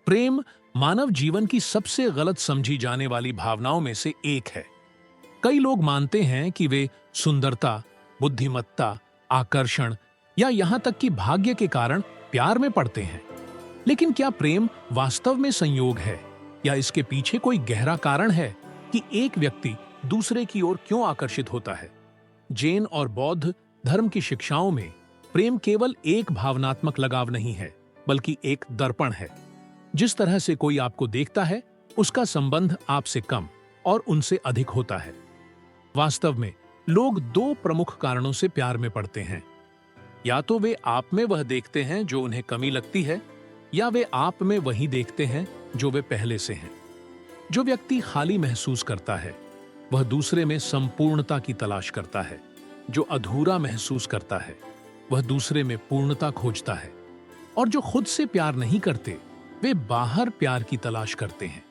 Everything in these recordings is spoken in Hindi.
प्रेम मानव जीवन की सबसे गलत समझी जाने वाली भावनाओं में से एक है। कई लोग मानते हैं कि वे सुंदरता, बुद्धिमत्ता, आकर्षण या यहां तक कि भाग्य के कारण प्यार में पड़ते हैं। लेकिन क्या प्रेम वास्तव में संयोग है या इसके पीछे कोई गहरा कारण है कि एक व्यक्ति दूसरे की ओर क्यों आकर्षित होता है? जैन और बौद्ध धर्म की शिक्षाओं में प्रेम केवल एक भावनात्मक लगाव नहीं है, बल्कि एक दर्पण है। जिस तरह से कोई आपको देखता है, उसका संबंध आपसे कम और उनसे अधिक होता है। वास्तव में लोग दो प्रमुख कारणों से प्यार में पड़ते हैं। या तो वे आप में वह देखते हैं जो उन्हें कमी लगती है, या वे आप में वही देखते हैं जो वे पहले से हैं। जो व्यक्ति खाली महसूस करता है, वह दूसरे में संपूर्णता की तलाश करता है। जो अधूरा महसूस करता है, वह दूसरे में पूर्णता खोजता है। और जो खुद से प्यार नहीं करते, वे बाहर प्यार की तलाश करते हैं।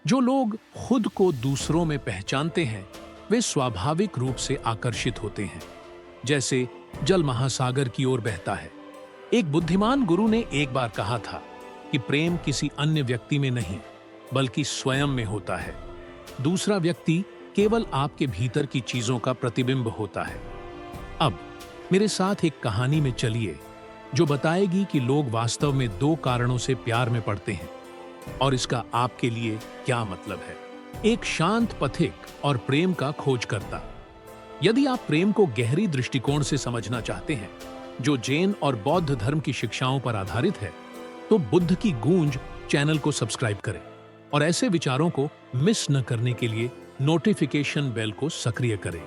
जो लोग खुद को दूसरों में पहचानते हैं, वे स्वाभाविक रूप से आकर्षित होते हैं, जैसे जल महासागर की ओर बहता है। एक बुद्धिमान गुरु ने एक बार कहा था कि प्रेम किसी अन्य व्यक्ति में नहीं, बल्कि स्वयं में होता है। दूसरा व्यक्ति केवल आपके भीतर की चीजों का प्रतिबिंब होता है। अब मेरे साथ एक कहानी में चलिए जो बताएगी कि लोग वास्तव में दो कारणों से प्यार में पड़ते हैं और इसका आपके लिए क्या मतलब है। एक शांत पथिक और प्रेम का खोजकर्ता। यदि आप प्रेम को गहरी दृष्टिकोण से समझना चाहते हैं, जो जैन और बौद्ध धर्म की शिक्षाओं पर आधारित है, तो बुद्ध की गूंज चैनल को सब्सक्राइब करें और ऐसे विचारों को मिस न करने के लिए नोटिफिकेशन बेल को सक्रिय करें।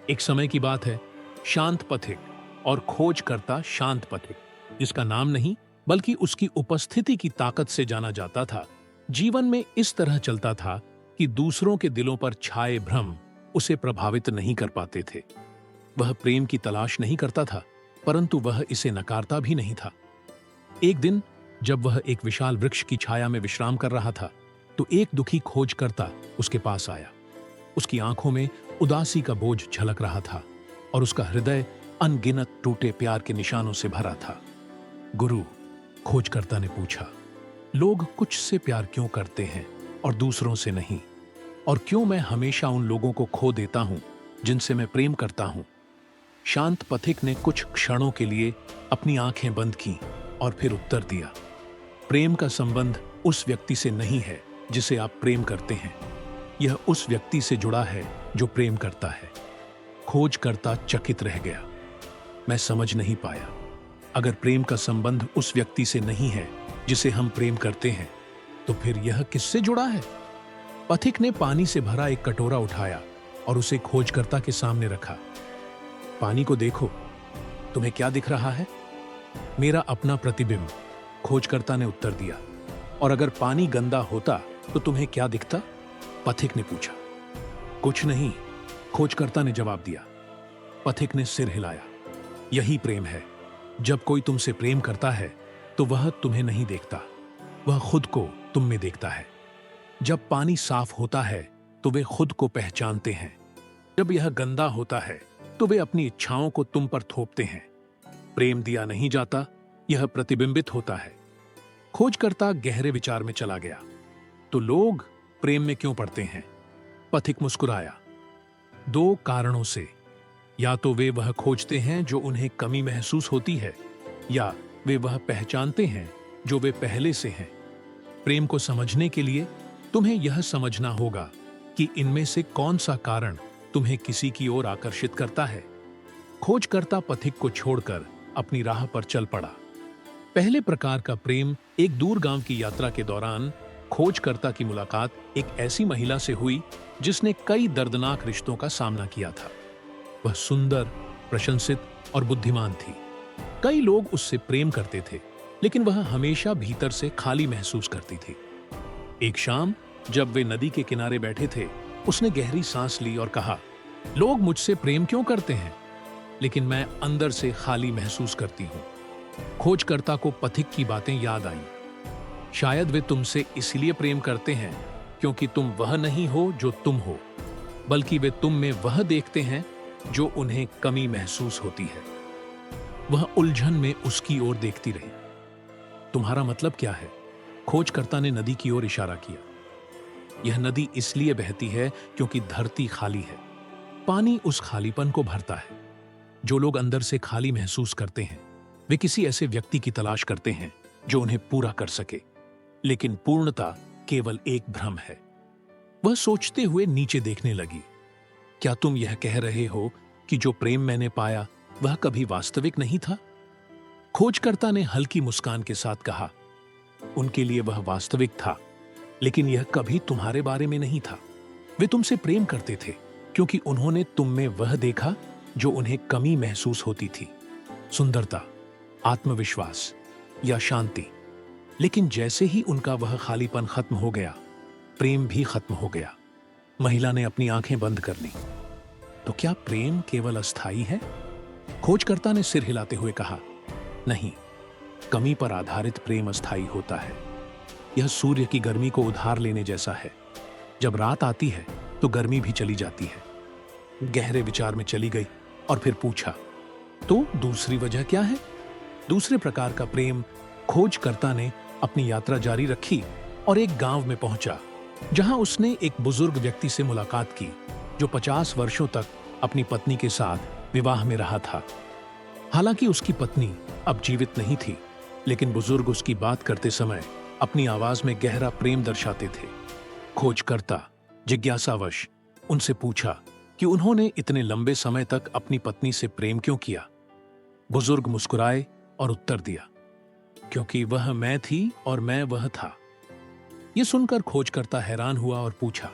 एक समय की बात है, शांत पथिक और खोजकर्ता शांत पथिक, जिसका नाम नहीं बल्कि उसकी उपस्थिति की ताकत से जाना जाता था, जीवन में इस तरह चलता था कि दूसरों के दिलों पर छाए भ्रम उसे प्रभावित नहीं कर पाते थे। वह प्रेम की तलाश नहीं करता था, परंतु वह इसे नकारता भी नहीं था। एक दिन जब वह एक विशाल वृक्ष की छाया में विश्राम कर रहा था, तो एक दुखी खोजकर्ता उसके पास आया। उसकी आंखों में उदासी का बोझ झलक रहा था और उसका हृदय अनगिनत टूटे प्यार के निशानों से भरा था। गुरु, खोजकर्ता ने पूछा, लोग कुछ से प्यार क्यों करते हैं और दूसरों से नहीं? और क्यों मैं हमेशा उन लोगों को खो देता हूं जिनसे मैं प्रेम करता हूं? शांत पथिक ने कुछ क्षणों के लिए अपनी आंखें बंद की और फिर उत्तर दिया, प्रेम का संबंध उस व्यक्ति से नहीं है जिसे आप प्रेम करते हैं। यह उस व्यक्ति से जुड़ा है जो प्रेम करता है। खोजकर्ता चकित रह गया। मैं समझ नहीं पाया। अगर प्रेम का संबंध उस व्यक्ति से नहीं है जिसे हम प्रेम करते हैं, तो फिर यह किससे जुड़ा है? पथिक ने पानी से भरा एक कटोरा उठाया और उसे खोजकर्ता के सामने रखा। पानी को देखो, तुम्हें क्या दिख रहा है? मेरा अपना प्रतिबिंब, खोजकर्ता ने उत्तर दिया। और अगर पानी गंदा होता तो तुम्हें क्या दिखता? पथिक ने पूछा। कुछ नहीं, खोजकर्ता ने जवाब दिया। पथिक ने सिर हिलाया। यही प्रेम है। जब कोई तुमसे प्रेम करता है तो वह तुम्हें नहीं देखता, वह खुद को तुम में देखता है। जब पानी साफ होता है तो वे खुद को पहचानते हैं। जब यह गंदा होता है तो वे अपनी इच्छाओं को तुम पर थोपते हैं। प्रेम दिया नहीं जाता, यह प्रतिबिंबित होता है। खोजकर्ता गहरे विचार में चला गया। तो लोग प्रेम में क्यों पड़ते हैं? पथिक मुस्कुराया। दो कारणों से। या तो वे वह खोजते हैं जो उन्हें कमी महसूस होती है, या वे वह पहचानते हैं जो वे पहले से हैं। प्रेम को समझने के लिए तुम्हें यह समझना होगा कि इनमें से कौन सा कारण तुम्हें किसी की ओर आकर्षित करता है। खोजकर्ता पथिक को छोड़कर अपनी राह पर चल पड़ा। पहले प्रकार का प्रेम एक दूर गांव की यात्रा के दौरान खोजकर्ता की मुलाकात एक ऐसी महिला से हुई जिसने कई दर्दनाक रिश्तों का सामना किया था। वह सुंदर, प्रशंसित और बुद्धिमान थी। कई लोग उससे प्रेम करते थे, लेकिन वह हमेशा भीतर से खाली महसूस करती थी। एक शाम जब वे नदी के किनारे बैठे थे, उसने गहरी सांस ली और कहा, लोग मुझसे प्रेम क्यों करते हैं, लेकिन मैं अंदर से खाली महसूस करती हूं। खोजकर्ता को पथिक की बातें याद आईं। शायद वे तुमसे इसलिए प्रेम करते हैं क्योंकि तुम वह नहीं हो जो तुम हो, बल्कि वे तुम में वह देखते हैं जो उन्हें कमी महसूस होती है। वह उलझन में उसकी ओर देखती रही। तुम्हारा मतलब क्या है? खोजकर्ता ने नदी की ओर इशारा किया। यह नदी इसलिए बहती है क्योंकि धरती खाली है। पानी उस खालीपन को भरता है। जो लोग अंदर से खाली महसूस करते हैं, वे किसी ऐसे व्यक्ति की तलाश करते हैं जो उन्हें पूरा कर सके। लेकिन पूर्णता केवल एक भ्रम है। वह सोचते हुए नीचे देखने लगी। क्या तुम यह कह रहे हो कि जो प्रेम मैंने पाया वह कभी वास्तविक नहीं था? खोजकर्ता ने हल्की मुस्कान के साथ कहा, उनके लिए वह वास्तविक था, लेकिन यह कभी तुम्हारे बारे में नहीं था। वे तुमसे प्रेम करते थे क्योंकि उन्होंने तुम में वह देखा जो उन्हें कमी महसूस होती थी, सुंदरता, आत्मविश्वास या शांति। लेकिन जैसे ही उनका वह खालीपन खत्म हो गया, प्रेम भी खत्म हो गया। महिला ने अपनी आंखें बंद कर ली। तो क्या प्रेम केवल अस्थायी है? खोजकर्ता ने सिर हिलाते हुए कहा, नहीं, कमी पर आधारित प्रेम अस्थायी होता है। यह सूर्य की गर्मी को उधार लेने जैसा है। जब रात आती है तो गर्मी भी चली जाती है। गहरे विचार में चली गई और फिर पूछा, तो दूसरी वजह क्या है? दूसरे प्रकार का प्रेम। खोजकर्ता ने अपनी यात्रा जारी रखी और एक गांव में पहुंचा, जहां उसने एक बुजुर्ग व्यक्ति से मुलाकात की जो 50 वर्षों तक अपनी पत्नी के साथ विवाह में रहा था। हालांकि उसकी पत्नी अब जीवित नहीं थी, लेकिन बुजुर्ग उसकी बात करते समय अपनी आवाज में गहरा प्रेम दर्शाते थे। खोजकर्ता जिज्ञासावश उनसे पूछा कि उन्होंने इतने लंबे समय तक अपनी पत्नी से प्रेम क्यों किया। बुजुर्ग मुस्कुराए और उत्तर दिया, क्योंकि वह मैं थी और मैं वह था। यह सुनकर खोजकर्ता हैरान हुआ और पूछा,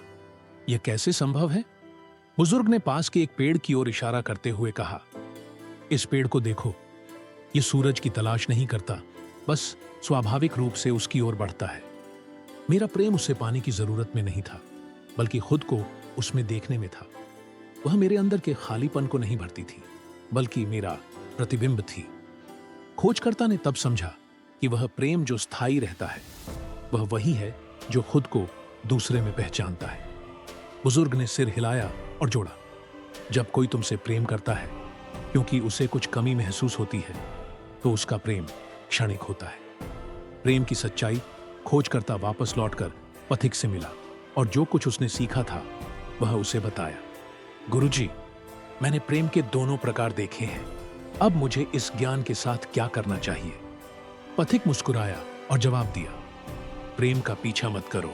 यह कैसे संभव है? बुजुर्ग ने पास के एक पेड़ की ओर इशारा करते हुए कहा, इस पेड़ को देखो, यह सूरज की तलाश नहीं करता, बस स्वाभाविक रूप से उसकी ओर बढ़ता है। मेरा प्रेम उसे पाने की जरूरत में नहीं था, बल्कि खुद को उसमें देखने में था। वह मेरे अंदर के खालीपन को नहीं भरती थी, बल्कि मेरा प्रतिबिंब थी। खोजकर्ता ने तब समझा कि वह प्रेम जो स्थायी रहता है, वह वही है जो खुद को दूसरे में पहचानता है। बुजुर्ग ने सिर हिलाया और जोड़ा, जब कोई तुमसे प्रेम करता है क्योंकि उसे कुछ कमी महसूस होती है, तो उसका प्रेम क्षणिक होता है। प्रेम की सच्चाई। खोजकर्ता वापस लौटकर पथिक से मिला और जो कुछ उसने सीखा था वह उसे बताया। गुरुजी, मैंने प्रेम के दोनों प्रकार देखे हैं। अब मुझे इस ज्ञान के साथ क्या करना चाहिए? पथिक मुस्कुराया और जवाब दिया, प्रेम का पीछा मत करो,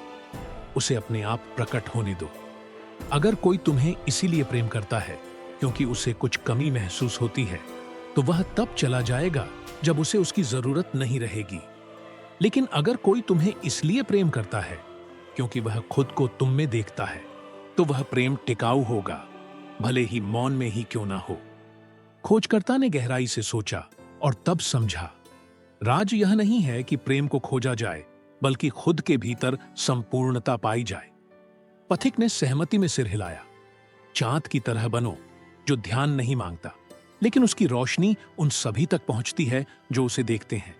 उसे अपने आप प्रकट होने दो। अगर कोई तुम्हें इसीलिए प्रेम करता है क्योंकि उसे कुछ कमी महसूस होती है, तो वह तब चला जाएगा जब उसे उसकी जरूरत नहीं रहेगी। लेकिन अगर कोई तुम्हें इसलिए प्रेम करता है क्योंकि वह खुद को तुम में देखता है, तो वह प्रेम टिकाऊ होगा, भले ही मौन में ही क्यों ना हो। खोजकर्ता ने गहराई से सोचा और तब समझा, राज यह नहीं है कि प्रेम को खोजा जाए, बल्कि खुद के भीतर संपूर्णता पाई जाए। पथिक ने सहमति में सिर हिलाया। चांद की तरह बनो, जो ध्यान नहीं मांगता, लेकिन उसकी रोशनी उन सभी तक पहुंचती है जो उसे देखते हैं।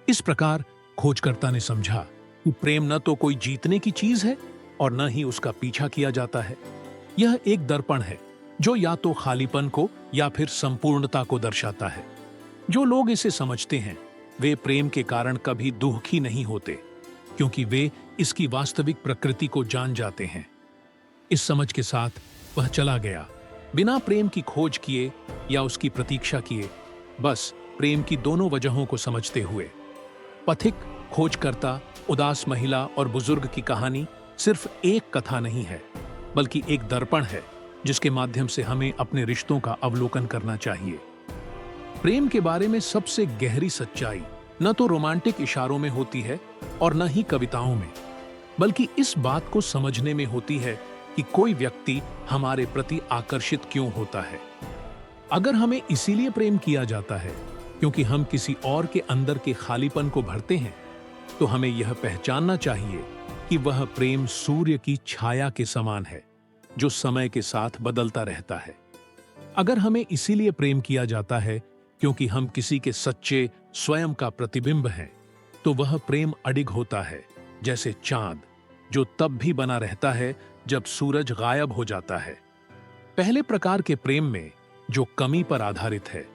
इस प्रकार खोजकर्ता ने समझा कि प्रेम न तो कोई जीतने की चीज है और न ही उसका पीछा किया जाता है। यह एक दर्पण है जो या तो खालीपन को या फिर संपूर्णता को दर्शाता है। जो लोग इसे समझते हैं वे प्रेम के कारण कभी दुखी नहीं होते, क्योंकि वे इसकी वास्तविक प्रकृति को जान जाते हैं। इस समझ के साथ वह चला गया, बिना प्रेम की खोज किए या उसकी प्रतीक्षा किए, बस प्रेम की दोनों वजहों को समझते हुए। पथिक, खोजकर्ता, उदास महिला और बुजुर्ग की कहानी सिर्फ एक कथा नहीं है, बल्कि एक दर्पण है जिसके माध्यम से हमें अपने रिश्तों का अवलोकन करना चाहिए। प्रेम के बारे में सबसे गहरी सच्चाई न तो रोमांटिक इशारों में होती है और न ही कविताओं में, बल्कि इस बात को समझने में होती है कि कोई व्यक्ति हमारे प्रति आकर्षित क्यों होता है। अगर हमें इसीलिए प्रेम किया जाता है क्योंकि हम किसी और के अंदर के खालीपन को भरते हैं, तो हमें यह पहचानना चाहिए कि वह प्रेम सूर्य की छाया के समान है, जो समय के साथ बदलता रहता है। अगर हमें इसीलिए प्रेम किया जाता है क्योंकि हम किसी के सच्चे स्वयं का प्रतिबिंब हैं, तो वह प्रेम अडिग होता है, जैसे चांद, जो तब भी बना रहता है जब सूरज गायब हो जाता है। पहले प्रकार के प्रेम में जो कमी पर आधारित है,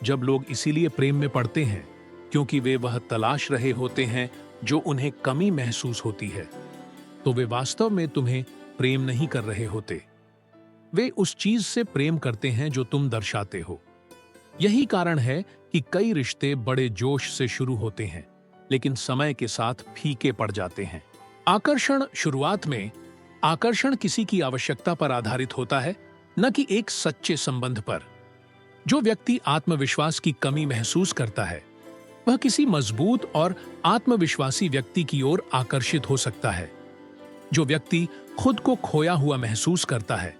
जब लोग इसीलिए प्रेम में पड़ते हैं क्योंकि वे वह तलाश रहे होते हैं जो उन्हें कमी महसूस होती है, तो वे वास्तव में तुम्हें प्रेम नहीं कर रहे होते। वे उस चीज से प्रेम करते हैं जो तुम दर्शाते हो। यही कारण है कि कई रिश्ते बड़े जोश से शुरू होते हैं, लेकिन समय के साथ फीके पड़ जाते हैं। आकर्षण शुरुआत में आकर्षण किसी की आवश्यकता पर आधारित होता है, न कि एक सच्चे संबंध पर। जो व्यक्ति आत्मविश्वास की कमी महसूस करता है, वह किसी मजबूत और आत्मविश्वासी व्यक्ति की ओर आकर्षित हो सकता है। जो व्यक्ति खुद को खोया हुआ महसूस करता है,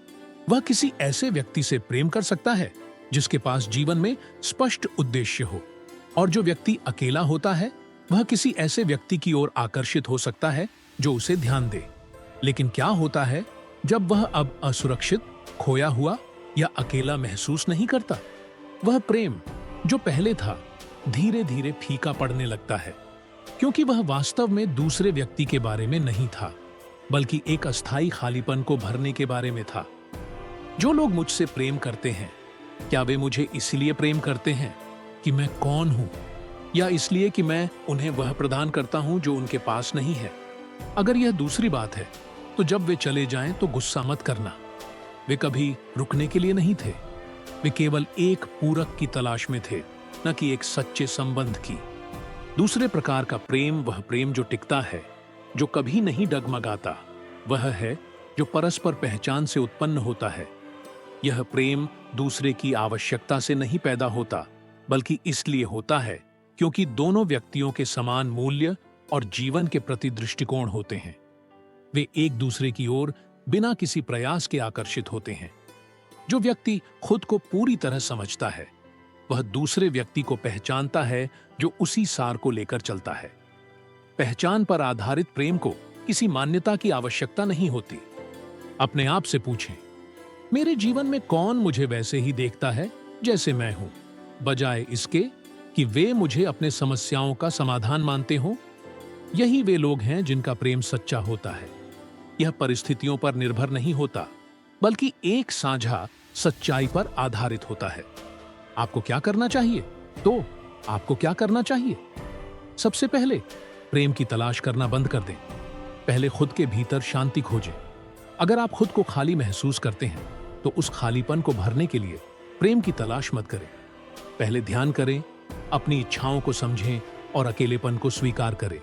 वह किसी ऐसे व्यक्ति से प्रेम कर सकता है जिसके पास जीवन में स्पष्ट उद्देश्य हो। और जो व्यक्ति अकेला होता है, वह किसी ऐसे व्यक्ति की ओर आकर्षित हो सकता है जो उसे ध्यान दे। लेकिन क्या होता है जब वह अब असुरक्षित, खोया हुआ या अकेला महसूस नहीं करता? वह प्रेम जो पहले था धीरे धीरे फीका पड़ने लगता है, क्योंकि वह वास्तव में दूसरे व्यक्ति के बारे में नहीं था, बल्कि एक अस्थायी खालीपन को भरने के बारे में था। जो लोग मुझसे प्रेम करते हैं, क्या वे मुझे इसलिए प्रेम करते हैं कि मैं कौन हूं, या इसलिए कि मैं उन्हें वह प्रदान करता हूं जो उनके पास नहीं है? अगर यह दूसरी बात है, तो जब वे चले जाएं तो गुस्सा मत करना। वे कभी रुकने के लिए नहीं थे। वे केवल एक पूरक की तलाश में थे, न कि एक सच्चे संबंध की। दूसरे प्रकार का प्रेम वह प्रेम जो टिकता है, जो कभी नहीं डगमगाता। वह है जो परस्पर पहचान से उत्पन्न होता है। यह प्रेम दूसरे की आवश्यकता से नहीं पैदा होता, बल्कि इसलिए होता है क्योंकि दोनों व्यक्तियों के समान मूल्य और जीवन के प्रति दृष्टिकोण होते हैं। वे एक दूसरे की ओर बिना किसी प्रयास के आकर्षित होते हैं। जो व्यक्ति खुद को पूरी तरह समझता है, वह दूसरे व्यक्ति को पहचानता है जो उसी सार को लेकर चलता है। पहचान पर आधारित प्रेम को किसी मान्यता की आवश्यकता नहीं होती। अपने आप से पूछें, मेरे जीवन में कौन मुझे वैसे ही देखता है जैसे मैं हूं, बजाय इसके कि वे मुझे अपने समस्याओं का समाधान मानते हों। यही वे लोग हैं जिनका प्रेम सच्चा होता है। यह परिस्थितियों पर निर्भर नहीं होता, बल्कि एक साझा सच्चाई पर आधारित होता है। आपको क्या करना चाहिए? तो आपको क्या करना चाहिए? सबसे पहले प्रेम की तलाश करना बंद कर दें। पहले खुद के भीतर शांति खोजें। अगर आप खुद को खाली महसूस करते हैं, तो उस खालीपन को भरने के लिए प्रेम की तलाश मत करें। पहले ध्यान करें, अपनी इच्छाओं को समझें और अकेलेपन को स्वीकार करें।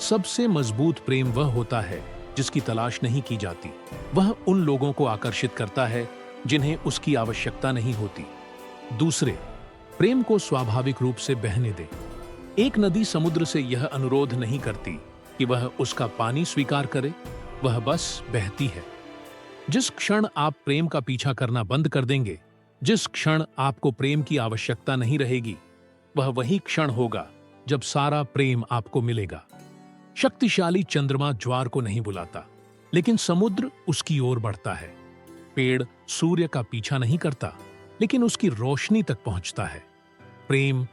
सबसे मजबूत प्रेम वह होता है जिसकी तलाश नहीं की जाती। वह उन लोगों को आकर्षित करता है जिन्हें उसकी आवश्यकता नहीं होती। दूसरे, प्रेम को स्वाभाविक रूप से बहने दें। एक नदी समुद्र से यह अनुरोध नहीं करती कि वह उसका पानी स्वीकार करे, वह बस बहती है। जिस क्षण आप प्रेम का पीछा करना बंद कर देंगे, जिस क्षण आपको प्रेम की आवश्यकता नहीं रहेगी, वह वही क्षण होगा जब सारा प्रेम आपको मिलेगा। शक्तिशाली चंद्रमा ज्वार को नहीं बुलाता, लेकिन समुद्र उसकी ओर बढ़ता है। पेड़ सूर्य का पीछा नहीं करता, लेकिन उसकी रोशनी तक पहुंचता है। प्रेम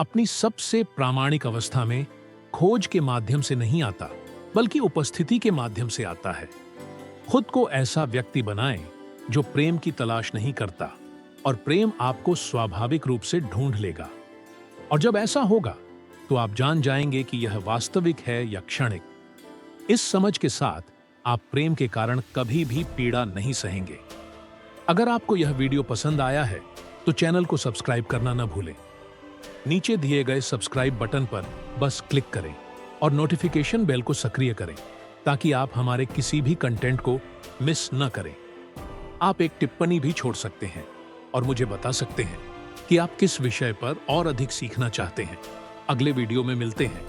अपनी सबसे प्रामाणिक अवस्था में खोज के माध्यम से नहीं आता, बल्कि उपस्थिति के माध्यम से आता है। खुद को ऐसा व्यक्ति बनाएं जो प्रेम की तलाश नहीं करता, और प्रेम आपको स्वाभाविक रूप से ढूंढ लेगा। और जब ऐसा होगा, तो आप जान जाएंगे कि यह वास्तविक है या क्षणिक। इस समझ के साथ आप प्रेम के कारण कभी भी पीड़ा नहीं सहेंगे। अगर आपको यह वीडियो पसंद आया है, तो चैनल को सब्सक्राइब करना न भूलें। नीचे दिए गए सब्सक्राइब बटन पर बस क्लिक करें और नोटिफिकेशन बेल को सक्रिय करें, ताकि आप हमारे किसी भी कंटेंट को मिस न करें। आप एक टिप्पणी भी छोड़ सकते हैं और मुझे बता सकते हैं कि आप किस विषय पर और अधिक सीखना चाहते हैं। अगले वीडियो में मिलते हैं।